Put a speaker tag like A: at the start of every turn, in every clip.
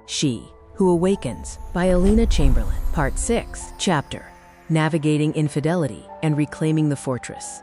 A: She Who Awakens by Alina Chamberlain. Part 6. Chapter: Navigating Infidelity and Reclaiming the Fortress.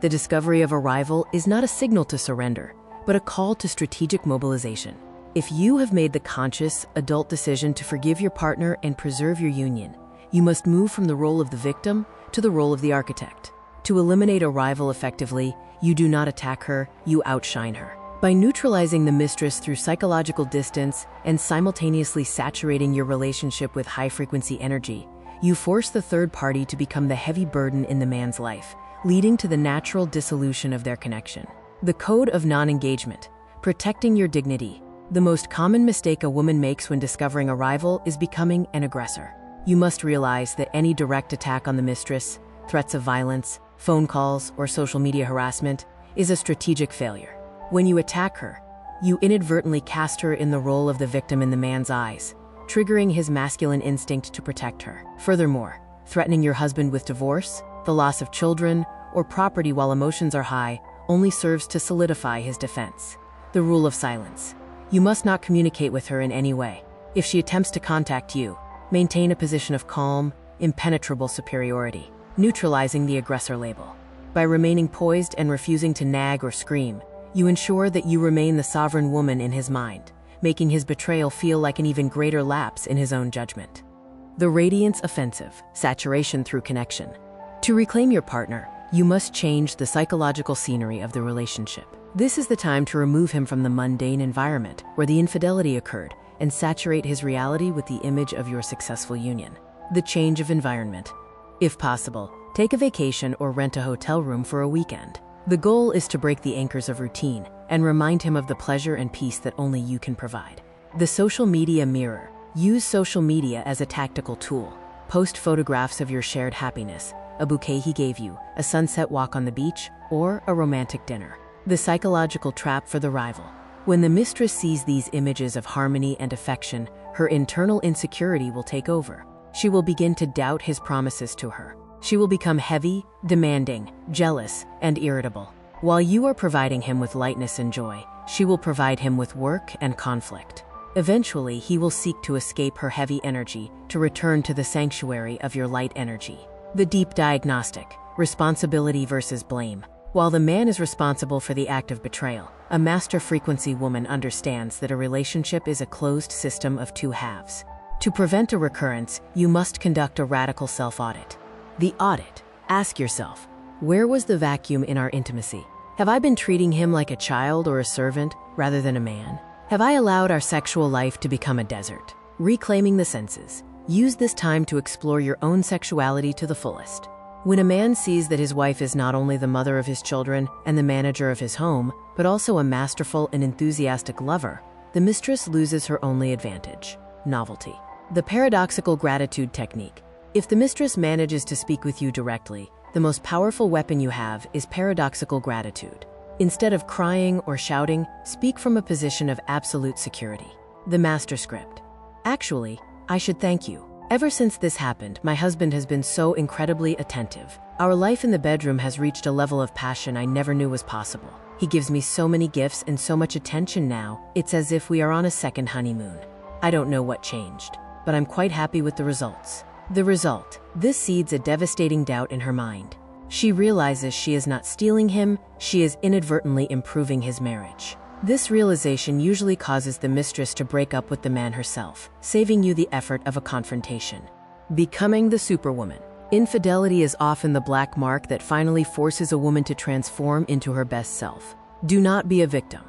A: The discovery of a rival is not a signal to surrender, but a call to strategic mobilization. If you have made the conscious, adult decision to forgive your partner and preserve your union, you must move from the role of the victim to the role of the architect. To eliminate a rival effectively, you do not attack her, you outshine her. By neutralizing the mistress through psychological distance and simultaneously saturating your relationship with high-frequency energy, you force the third party to become the heavy burden in the man's life, leading to the natural dissolution of their connection. The code of non-engagement: protecting your dignity. The most common mistake a woman makes when discovering a rival is becoming an aggressor. You must realize that any direct attack on the mistress, threats of violence, phone calls, or social media harassment is a strategic failure. When you attack her, you inadvertently cast her in the role of the victim in the man's eyes, triggering his masculine instinct to protect her. Furthermore, threatening your husband with divorce, the loss of children, or property while emotions are high only serves to solidify his defense. The rule of silence: you must not communicate with her in any way. If she attempts to contact you, maintain a position of calm, impenetrable superiority, neutralizing the aggressor label. By remaining poised and refusing to nag or scream, you ensure that you remain the sovereign woman in his mind, making his betrayal feel like an even greater lapse in his own judgment. The radiance offensive: saturation through connection. To reclaim your partner, you must change the psychological scenery of the relationship. This is the time to remove him from the mundane environment where the infidelity occurred and saturate his reality with the image of your successful union. The change of environment: if possible, take a vacation or rent a hotel room for a weekend. The goal is to break the anchors of routine and remind him of the pleasure and peace that only you can provide. The social media mirror: use social media as a tactical tool. Post photographs of your shared happiness, a bouquet he gave you, a sunset walk on the beach, or a romantic dinner. The psychological trap for the rival: when the mistress sees these images of harmony and affection, her internal insecurity will take over. She will begin to doubt his promises to her. She will become heavy, demanding, jealous, and irritable. While you are providing him with lightness and joy, she will provide him with work and conflict. Eventually, he will seek to escape her heavy energy to return to the sanctuary of your light energy. The deep diagnostic: responsibility versus blame. While the man is responsible for the act of betrayal, a master frequency woman understands that a relationship is a closed system of two halves. To prevent a recurrence, you must conduct a radical self-audit. The audit: ask yourself, where was the vacuum in our intimacy? Have I been treating him like a child or a servant rather than a man? Have I allowed our sexual life to become a desert? Reclaiming the senses: use this time to explore your own sexuality to the fullest. When a man sees that his wife is not only the mother of his children and the manager of his home, but also a masterful and enthusiastic lover, the mistress loses her only advantage: novelty. The paradoxical gratitude technique: if the mistress manages to speak with you directly, the most powerful weapon you have is paradoxical gratitude. Instead of crying or shouting, speak from a position of absolute security. The master script: actually, I should thank you. Ever since this happened, my husband has been so incredibly attentive. Our life in the bedroom has reached a level of passion I never knew was possible. He gives me so many gifts and so much attention now, it's as if we are on a second honeymoon. I don't know what changed, but I'm quite happy with the results. The result: this seeds a devastating doubt in her mind. She realizes she is not stealing him, she is inadvertently improving his marriage. This realization usually causes the mistress to break up with the man herself, saving you the effort of a confrontation. Becoming the superwoman: infidelity is often the black mark that finally forces a woman to transform into her best self. Do not be a victim.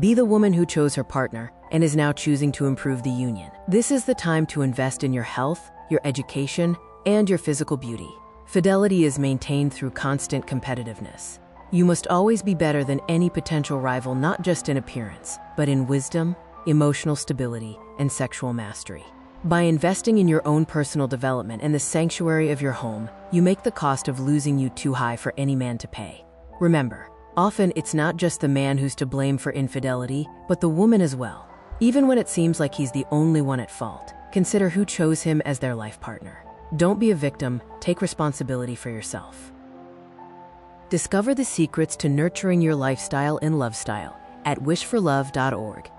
A: Be the woman who chose her partner and is now choosing to improve the union. This is the time to invest in your health, your education, and your physical beauty. Fidelity is maintained through constant competitiveness. You must always be better than any potential rival, not just in appearance, but in wisdom, emotional stability, and sexual mastery. By investing in your own personal development and the sanctuary of your home, you make the cost of losing you too high for any man to pay. Remember, often it's not just the man who's to blame for infidelity, but the woman as well. Even when it seems like he's the only one at fault, consider who chose him as their life partner. Don't be a victim, take responsibility for yourself. Discover the secrets to nurturing your lifestyle and love style at wishforlove.org.